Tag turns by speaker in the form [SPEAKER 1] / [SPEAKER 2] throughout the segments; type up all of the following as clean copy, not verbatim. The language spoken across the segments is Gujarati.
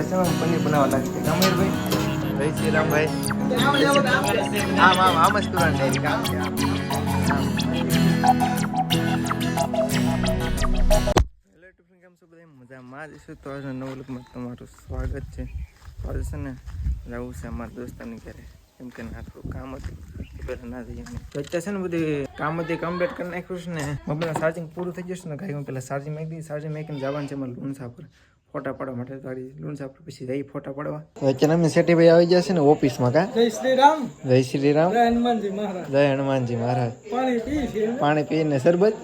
[SPEAKER 1] પનીર બનાવવા લાગશે અમીર ભાઈ જય શ્રી રામ ભાઈ આમ આમ આમ જ કરવાનું ડાયરેક્ટ આમ હેલો ટિફિન કેમ છો બધા મજામાં જ છો તો આજના નવા લોકમાં તમારું સ્વાગત છે આજે છે ને જવું છે અમારા દોસ્તાની ઘરે કેમ કે ના થોડું કામ હતું પહેલાં ના જઈએ તો અત્યારે છે ને બધી કામ બધી કમ્પ્લીટ કરી નાખ્યું છે ને મોબાઈલનું ચાર્જિંગ પૂરું થઈ જશે ને ગાડી પહેલાં ચાર્જિંગ મેકીને જવાનું છે મારે લુણસા પર ફોટા પાડવા માટે ગાડી લુણસા પર પછી જઈ ફોટા પાડવા અત્યારે અમે સેઠીભાઈ આવી જશે ને ઓફિસમાં કા
[SPEAKER 2] જય શ્રી રામ
[SPEAKER 1] જય શ્રી રામ
[SPEAKER 2] જય હનુમાનજી મહારાજ
[SPEAKER 1] જય હનુમાનજી મહારાજ પાણી પીને શરબત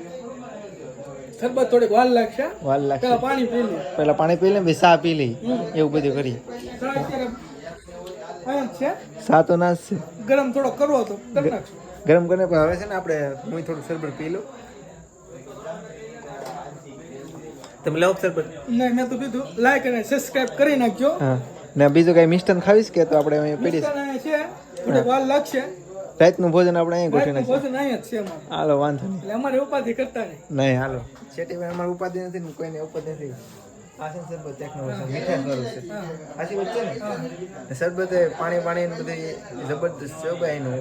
[SPEAKER 2] થોડીક વાર લાગશે
[SPEAKER 1] પેલા
[SPEAKER 2] પાણી પી લે
[SPEAKER 1] પેલા પાણી પી લે પછી ચા પી લઈ એવું બધું કરી ચા તો ના છે
[SPEAKER 2] ગરમ થોડો કરવો તો કરી નાખશું
[SPEAKER 1] ગરમ કરીને હવે છે ને આપણે હું થોડું શરબત પી લઉં તમે લાવો શરબત
[SPEAKER 2] નહીં મેં તો કીધું લાઈક અને સબસ્ક્રાઇબ કરી નાખજો
[SPEAKER 1] હા ને બીજું કઈ મિષ્ટાન ખાવીશ કે તો આપણે અહીંયા પીડીશ
[SPEAKER 2] છે થોડીક વાર લાગશે
[SPEAKER 1] રાતનું ભોજન આપણે અહીંયા ગોઠવી નાખીએ
[SPEAKER 2] ભોજન અહીંયા જ છે અમારે
[SPEAKER 1] હાલો વાંધો નહીં
[SPEAKER 2] એટલે અમારે ઉપાધિ કરતા
[SPEAKER 1] નહીં હાલો શેઠીભાઈ અમારે ઉપાધિ નથી ને કોઈને ઉપાધિ નથી આ છે શરબત એકનો મીઠા સ્વરૂપ છે આછી વચ્ચે ને શરબત પાણી ને બધી જબરદસ્ત છે ભાઈનું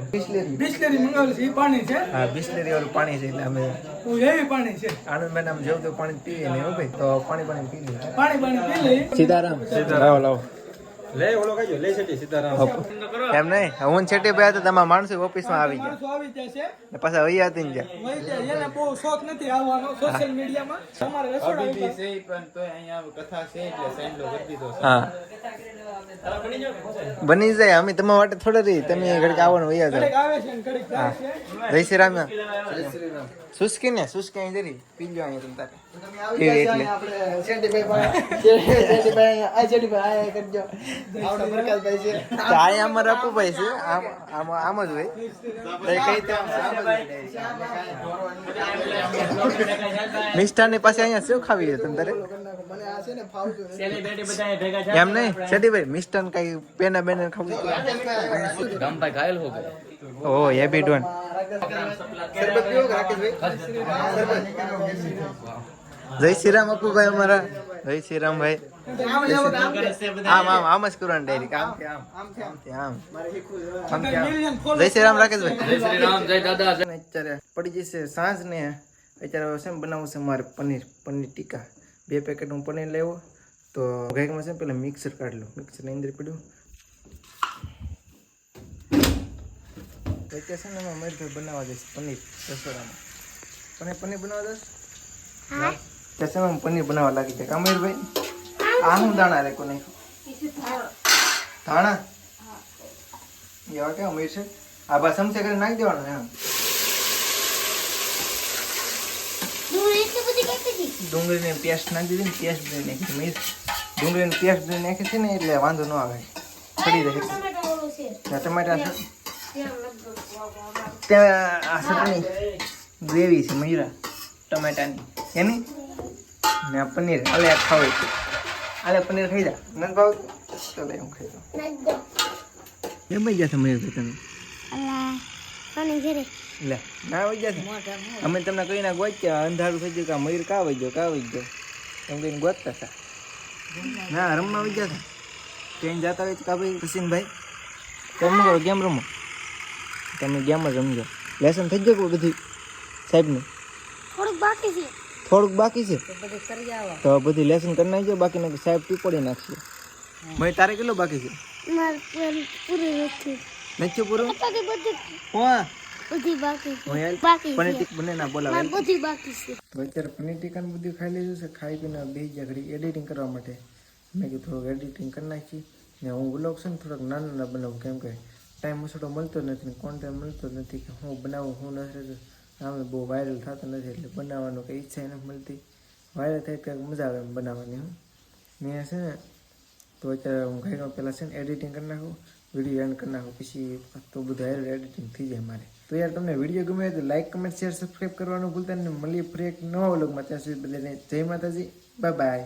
[SPEAKER 2] બિસ્લેરી મંગાવેલું છે એ પાણી છે
[SPEAKER 1] હા બિસ્લેરી વાળું પાણી છે એટલે અમે
[SPEAKER 2] એવી પાણી છે
[SPEAKER 1] આનંદ મેં આમ જેવું તો પાણી પીએ ને એવું ભાઈ તો પાણી પી લઈએ
[SPEAKER 2] પાણી પી લઈ
[SPEAKER 1] સીતારામ લાવો
[SPEAKER 3] લે ઓલો કહેજો લે છેટી સીતારામ
[SPEAKER 1] એમ નહીં હું છેટી ભાઈ હતા તમારા માણસો ઓફિસમાં આવી ગયા
[SPEAKER 2] આવી જશે
[SPEAKER 1] ને પાછા વહી હતી ને ગયા
[SPEAKER 2] વહી જાય એને બહુ શોખ નથી આવવાનો સોશિયલ મીડિયામાં તમારે રસોડા
[SPEAKER 3] અભી છે પણ તો અહીંયા કથા છે એટલે સાઈન્ડલો કરી દીધો છે
[SPEAKER 1] હા બની જાય અમે તમારા માટે થોડા રહી તમે ઘડીક આવવાનું વહી જાવ
[SPEAKER 2] ઘડીક આવે છે ને ઘડીક જાય છે
[SPEAKER 1] જય શ્રી રામ સુસ્કી ને સુસ્કી અહીં જરી પીજો અહીંયા તમે તારે એટલે આમાં રપુભાઈ છે આમ જ હોય મિષ્ટાન ની પાસે અહીંયા શું ખાવી છે તમે તારે એમ નહીં શેઠીભાઈ મિષ્ટાન કઈ પેના બેના ખાવું
[SPEAKER 3] ઘાયલ હો ગયો
[SPEAKER 1] ઓ એ બી ડોન જય શ્રી રામ અપુભાઈ અમારા જય શ્રી રામ ભાઈ આમ આમ જ કરવાનું ડાયરેક્ટ આમ જય શ્રી રામ રાકેશભાઈ
[SPEAKER 3] જય શ્રી રામ જય દાદા
[SPEAKER 1] અત્યારે પડી જશે સાંજ ને અત્યારે છે બનાવવું છે મારે પનીર ટીકા 2 પેકેટ હું પનીર લેવો તો ઘાઈમાં છે પેલા મિક્સર કાઢ લો મિક્સરની અંદર પડ્યું અત્યારે છે ને એમાં મરભાઈ બનાવવા જઈશ પનીર રસોડામાં પનીર બનાવવા જઈશ ત્યાં પનીર બનાવવા લાગી જાય અમીરભાઈ આ હું દાણા રે કોને ધાણા એવા કે અમીર છે આ બસ સમસે કરી નાખી દેવાનું એમ ડુંગળીની પેસ્ટ નાખી દીધી ને પેસ્ટ બની નાખી મિર્ચ ડુંગળીની પેસ્ટ બની નાખી છે ને એટલે વાંધો ન આવે પડી રહે ટમાટા છે ત્યાં આ ચટણી ગ્રેવી છે મયુરા ટમાટાની એની ને આ પનીર આલે ખાવું છે આલે પનીર ખાઈ જા નથી ભાવ તો લે હું ખાઈ જાઉં એમ ગયા છે મયુરભાઈ તમે લે ના વહી ગયા અમે તમને કહીને ગોત્યા અંધારું થઈ ગયું કે મયુર કા વહી ગયો એમ કહીને ગોતતા હતા ના રમવા વહી ગયા હતા ટ્રેન જતા હોય તો કા ભાઈ હુસીનભાઈ કેમ કરો ગેમ રમો તમે ગેમ જ રમજો લેસન થઈ ગયું બધી સાહેબનું થોડુંક બાકી છે તો બધી લેસન કરી નાખજો બાકી સાહેબ ટીપોડી નાખશે ભાઈ તારે કેટલું બાકી છે નથી પૂરું પનીર ટીકા બધું ખાઈ લીધું છે ખાઈ પીને બે ઘડી એડિટિંગ કરવા માટે મેં કીધું થોડુંક એડિટિંગ કરી નાખી ને હું વ્લોગ છે ને થોડોક નાના બનાવું કેમ કે ટાઈમ ઓછો મળતો નથી ને કોન્ટેન્ટ મળતો નથી કે હું બનાવું હું નથી આમે બહુ વાયરલ થતો નથી એટલે બનાવવાનું કંઈ ઈચ્છા નથી મળતી વાયરલ થાય કંઈક મજા આવે એમ બનાવવાની હું મેં છે ને તો અત્યારે હું ઘરમાં પહેલાં છે ને એડિટિંગ કરી નાખું વિડીયો એન્ડ કરી નાખું પછી તો બધું હાયર એડિટિંગ થઈ જાય મારે તો યાર તમને વિડીયો ગમે તો લાઈક કમેન્ટ શેર સબસ્ક્રાઈબ કરવાનું ભૂલતા નહીં મળીએ ફરી એક નવા વ્લોગમાં ત્યાં સુધી બધાને જય માતાજી બાય બાય